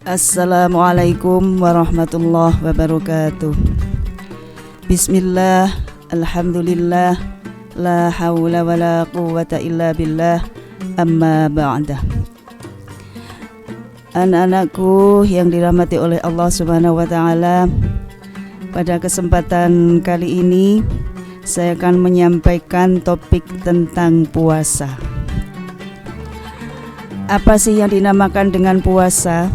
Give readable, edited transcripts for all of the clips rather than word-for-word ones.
Assalamualaikum warahmatullahi wabarakatuh. Bismillah, alhamdulillah, la hawla wa la quwwata illa billah, amma ba'da. Anak-anakku yang dirahmati oleh Allah Subhanahu wa ta'ala, pada kesempatan kali ini saya akan menyampaikan topik tentang puasa. Apa sih yang dinamakan dengan puasa?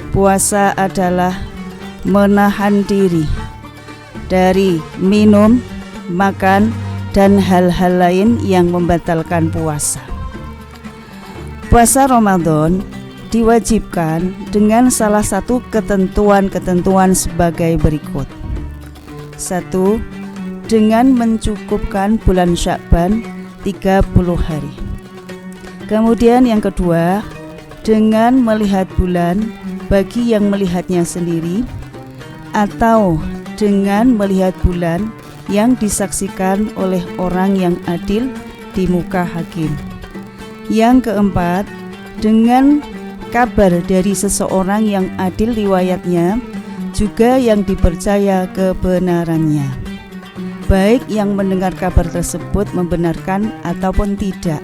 Puasa adalah menahan diri dari minum, makan, dan hal-hal lain yang membatalkan puasa. Puasa Ramadan diwajibkan dengan salah satu ketentuan-ketentuan sebagai berikut. 1. Dengan mencukupkan bulan Sya'ban 30 hari. Kemudian yang kedua, dengan melihat bulan bagi yang melihatnya sendiri, atau dengan melihat bulan yang disaksikan oleh orang yang adil di muka hakim. Yang keempat, dengan kabar dari seseorang yang adil riwayatnya, juga yang dipercaya kebenarannya, baik yang mendengar kabar tersebut membenarkan ataupun tidak,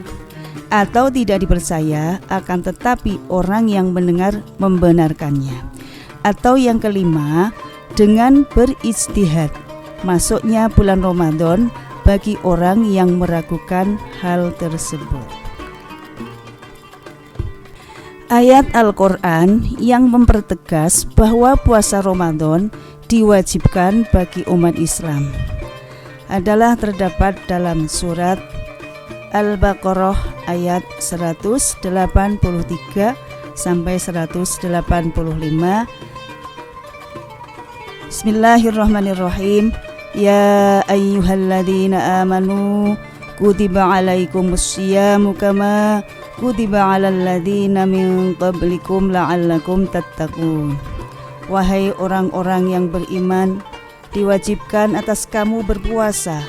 atau tidak dipercaya, akan tetapi orang yang mendengar membenarkannya. Atau yang kelima, dengan berijtihad masuknya bulan Ramadan bagi orang yang meragukan hal tersebut. Ayat Al-Quran yang mempertegas bahwa puasa Ramadan diwajibkan bagi umat Islam adalah terdapat dalam surat Al-Baqarah ayat 183 sampai 185. Bismillahirrahmanirrahim. Ya ayyuhalladzina amanu kutiba alaikumusyiyamu kama kutiba alal ladzina min qablikum la'allakum tattaqun. Wahai orang-orang yang beriman, diwajibkan atas kamu berpuasa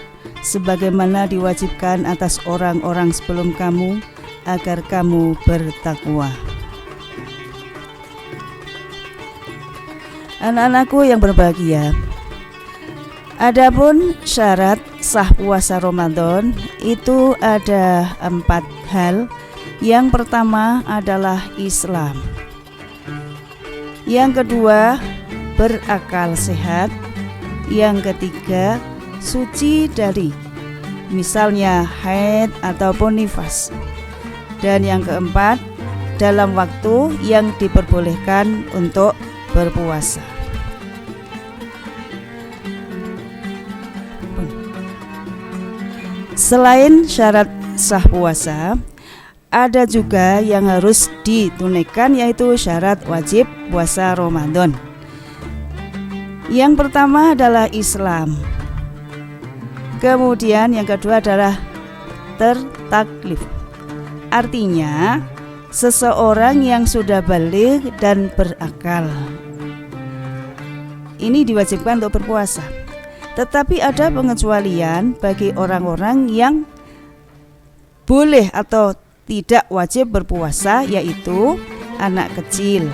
sebagaimana diwajibkan atas orang-orang sebelum kamu, agar kamu bertakwa. Anak-anakku yang berbahagia, adapun syarat sah puasa Ramadan itu ada 4 hal. Yang pertama adalah Islam. Yang kedua, berakal sehat. Yang ketiga, suci dari misalnya haid ataupun nifas. Dan yang keempat, dalam waktu yang diperbolehkan untuk berpuasa. Selain syarat sah puasa, ada juga yang harus ditunaikan, yaitu syarat wajib puasa Ramadan. Yang pertama adalah Islam. Kemudian yang kedua adalah tertaklif. Artinya seseorang yang sudah baligh dan berakal. Ini diwajibkan untuk berpuasa. Tetapi ada pengecualian bagi orang-orang yang boleh atau tidak wajib berpuasa, yaitu anak kecil,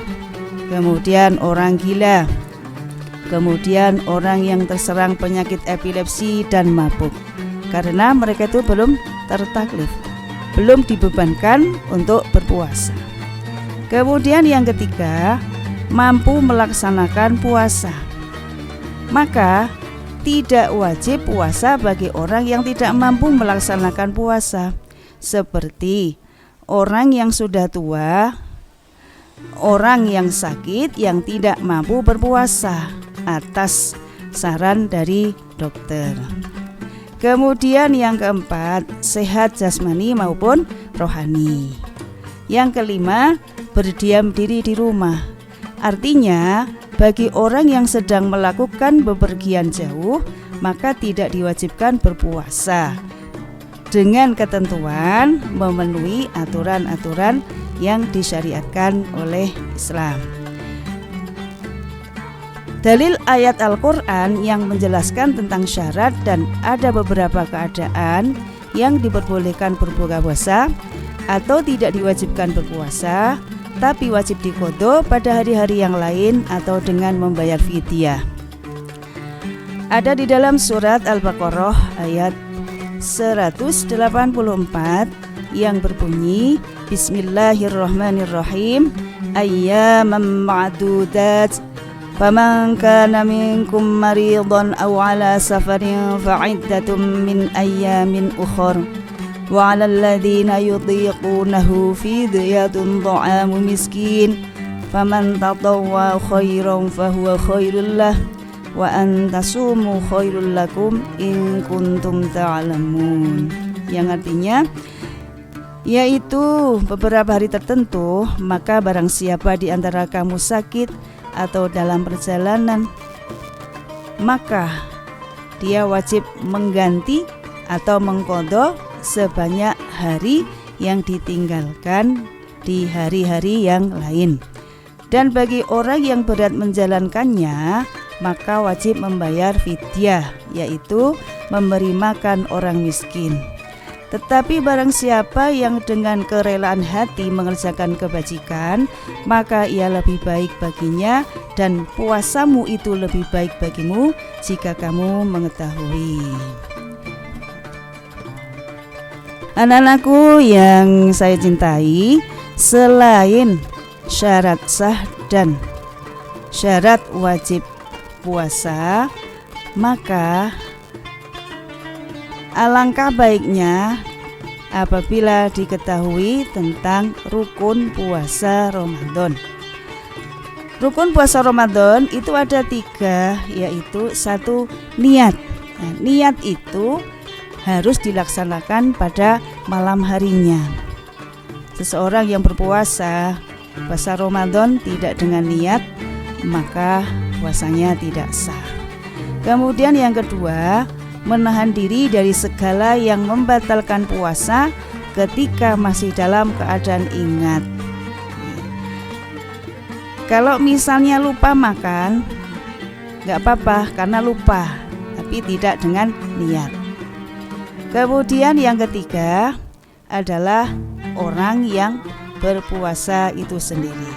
kemudian orang gila, kemudian orang yang terserang penyakit epilepsi dan mabuk, karena mereka itu belum tertaklif, belum dibebankan untuk berpuasa. Kemudian yang ketiga, mampu melaksanakan puasa. Maka tidak wajib puasa bagi orang yang tidak mampu melaksanakan puasa, seperti orang yang sudah tua, orang yang sakit yang tidak mampu berpuasa atas saran dari dokter. Kemudian yang keempat, sehat jasmani maupun rohani. Yang kelima, berdiam diri di rumah. Artinya bagi orang yang sedang melakukan bepergian jauh, maka tidak diwajibkan berpuasa, dengan ketentuan memenuhi aturan-aturan yang disyariatkan oleh Islam. Dalil ayat Al-Quran yang menjelaskan tentang syarat dan ada beberapa keadaan yang diperbolehkan berbuka puasa atau tidak diwajibkan berpuasa tapi wajib diqadha pada hari-hari yang lain atau dengan membayar fidyah. Ada di dalam surat Al-Baqarah ayat 184 yang berbunyi Bismillahirrahmanirrahim ayyaman ma'dudat faman kana minkum maridan aw ala safarin fa'iddatun min ayyamin ukhra wa 'alal ladzina yutiqunahu fidyatun ta'amu miskin faman tatawwa khairan fahuwa khairul lah wa antasumu khairul lakum in kuntum ta'lamun, yang artinya yaitu beberapa hari tertentu, maka barang siapa di antara kamu sakit atau dalam perjalanan, maka dia wajib mengganti atau mengqadha sebanyak hari yang ditinggalkan di hari-hari yang lain. Dan bagi orang yang berat menjalankannya, maka wajib membayar fidyah, yaitu memberi makan orang miskin. Tetapi barang siapa yang dengan kerelaan hati mengerjakan kebajikan, maka ia lebih baik baginya dan puasamu itu lebih baik bagimu jika kamu mengetahui. Anak-anakku yang saya cintai, selain syarat sah dan syarat wajib puasa, maka alangkah baiknya apabila diketahui tentang rukun puasa Ramadan. Rukun puasa Ramadan itu ada 3, yaitu 1, niat. Nah, niat itu harus dilaksanakan pada malam harinya. Seseorang yang berpuasa puasa Ramadan tidak dengan niat, maka puasanya tidak sah. Kemudian yang kedua, menahan diri dari segala yang membatalkan puasa ketika masih dalam keadaan ingat. Kalau misalnya lupa makan, gak apa-apa karena lupa, tapi tidak dengan niat. Kemudian yang ketiga adalah orang yang berpuasa itu sendiri.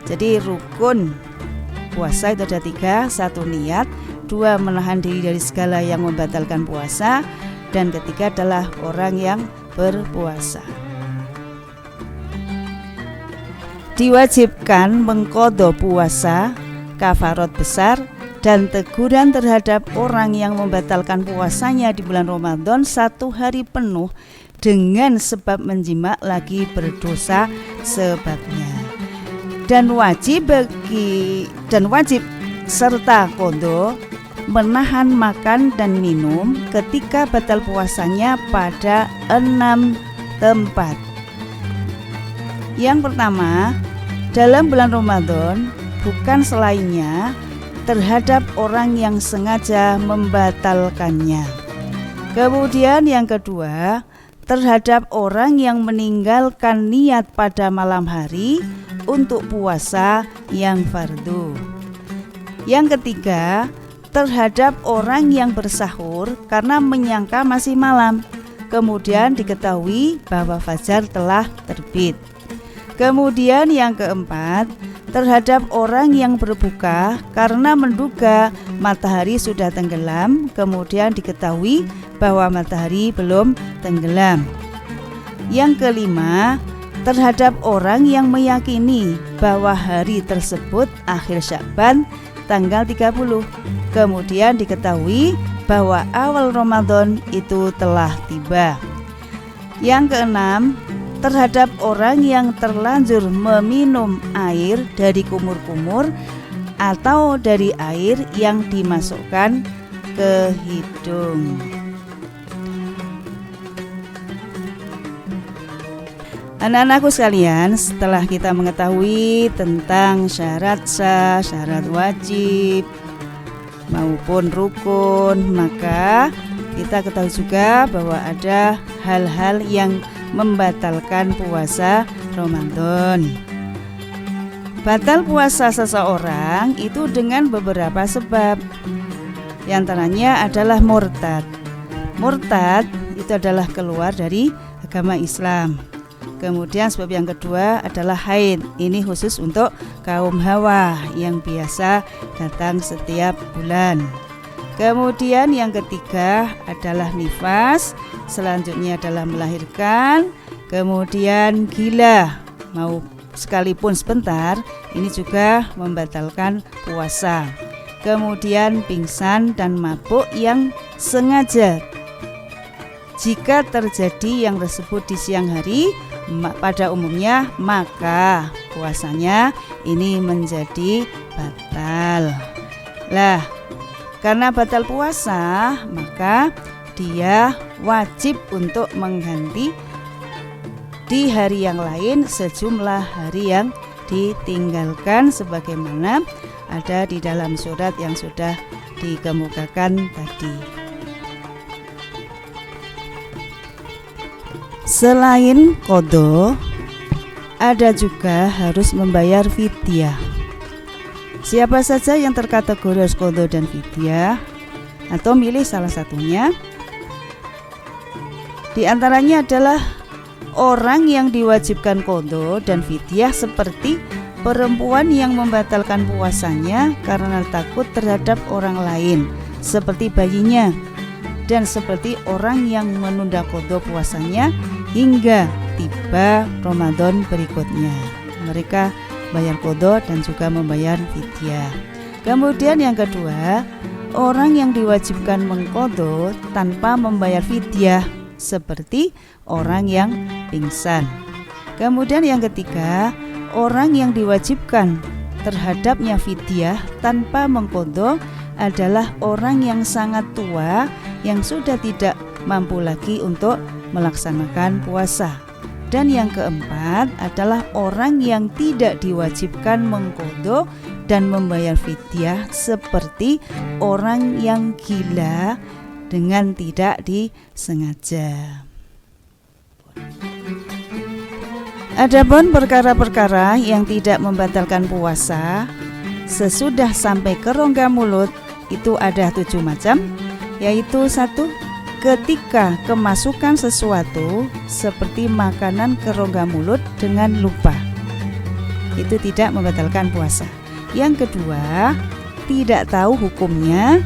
Jadi rukun puasa itu ada 3, 1 niat, 2 menahan diri dari segala yang membatalkan puasa, dan ketiga adalah orang yang berpuasa. Diwajibkan mengqadha puasa, kafarat besar, dan teguran terhadap orang yang membatalkan puasanya di bulan Ramadan 1 hari penuh dengan sebab menjima lagi berdosa sebabnya. Dan wajib serta qadha menahan makan dan minum ketika batal puasanya pada 6 tempat. Yang pertama, dalam bulan Ramadan, bukan selainnya, terhadap orang yang sengaja membatalkannya. Kemudian yang kedua, terhadap orang yang meninggalkan niat pada malam hari untuk puasa yang fardu. Yang ketiga, terhadap orang yang bersahur karena menyangka masih malam, kemudian diketahui bahwa fajar telah terbit. Kemudian yang keempat, terhadap orang yang berbuka karena menduga matahari sudah tenggelam, kemudian diketahui bahwa matahari belum tenggelam. Yang kelima, terhadap orang yang meyakini bahwa hari tersebut akhir Sya'ban tanggal 30, kemudian diketahui bahwa awal Ramadan itu telah tiba. Yang keenam, terhadap orang yang terlanjur meminum air dari kumur-kumur atau dari air yang dimasukkan ke hidung. Anak-anakku sekalian, setelah kita mengetahui tentang syarat sah, syarat wajib maupun rukun, maka kita ketahui juga bahwa ada hal-hal yang membatalkan puasa Ramadan. Batal puasa seseorang itu dengan beberapa sebab. Di antaranya adalah murtad. Murtad itu adalah keluar dari agama Islam. Kemudian sebab yang kedua adalah haid. Ini khusus untuk kaum hawa yang biasa datang setiap bulan. Kemudian yang ketiga adalah nifas. Selanjutnya adalah melahirkan. Kemudian gila, mau sekalipun sebentar, ini juga membatalkan puasa. Kemudian pingsan dan mabuk yang sengaja. Jika terjadi yang tersebut di siang hari pada umumnya, maka puasanya ini menjadi batal. Lah, karena batal puasa, maka dia wajib untuk mengganti di hari yang lain sejumlah hari yang ditinggalkan sebagaimana ada di dalam surat yang sudah dikemukakan tadi. Selain qadha, ada juga harus membayar fidyah. Siapa saja yang terkategori harus qadha dan fidyah atau milih salah satunya, di antaranya adalah orang yang diwajibkan qadha dan fidyah seperti perempuan yang membatalkan puasanya karena takut terhadap orang lain seperti bayinya, dan seperti orang yang menunda qadha puasanya hingga tiba Ramadan berikutnya. Mereka bayar qadha dan juga membayar fidyah. Kemudian yang kedua, orang yang diwajibkan mengqadha tanpa membayar fidyah seperti orang yang pingsan. Kemudian yang ketiga, orang yang diwajibkan terhadapnya fidyah tanpa mengqadha adalah orang yang sangat tua yang sudah tidak mampu lagi untuk melaksanakan puasa. Dan yang keempat adalah orang yang tidak diwajibkan mengqadha dan membayar fidyah seperti orang yang gila dengan tidak disengaja. Adapun perkara-perkara yang tidak membatalkan puasa sesudah sampai ke rongga mulut itu ada 7 macam, yaitu 1. Ketika kemasukan sesuatu seperti makanan ke rongga mulut dengan lupa, itu tidak membatalkan puasa. Yang kedua, tidak tahu hukumnya.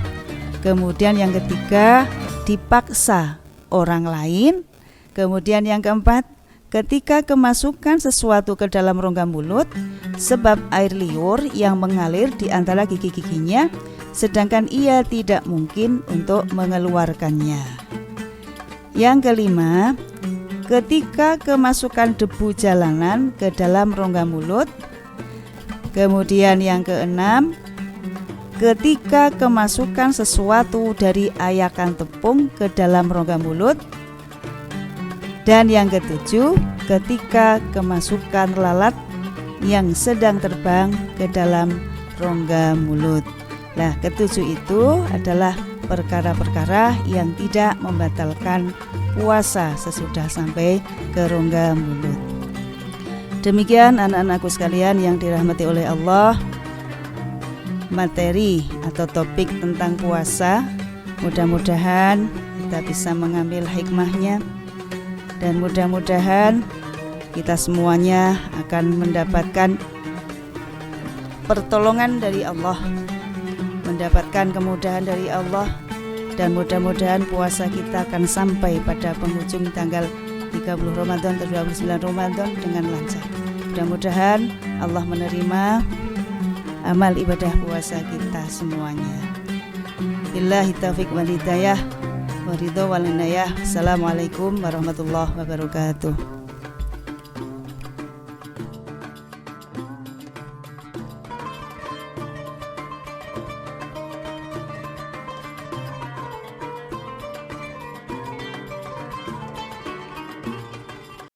Kemudian yang ketiga, dipaksa orang lain. Kemudian yang keempat, ketika kemasukan sesuatu ke dalam rongga mulut sebab air liur yang mengalir di antara gigi-giginya, sedangkan ia tidak mungkin untuk mengeluarkannya. Yang kelima, ketika kemasukan debu jalanan ke dalam rongga mulut. Kemudian yang keenam, ketika kemasukan sesuatu dari ayakan tepung ke dalam rongga mulut. Dan yang ketujuh, ketika kemasukan lalat yang sedang terbang ke dalam rongga mulut. Nah, ketujuh itu adalah perkara-perkara yang tidak membatalkan puasa sesudah sampai ke rongga mulut. Demikian anak-anakku sekalian yang dirahmati oleh Allah, materi atau topik tentang puasa. Mudah-mudahan kita bisa mengambil hikmahnya, dan mudah-mudahan kita semuanya akan mendapatkan pertolongan dari Allah, mendapatkan kemudahan dari Allah, dan mudah-mudahan puasa kita akan sampai pada penghujung tanggal 30 Ramadan atau 29 Ramadan dengan lancar. Mudah-mudahan Allah menerima amal ibadah puasa kita semuanya. Billahi taufiq wal hidayah wa ridha wal inayah. Assalamualaikum warahmatullahi wabarakatuh.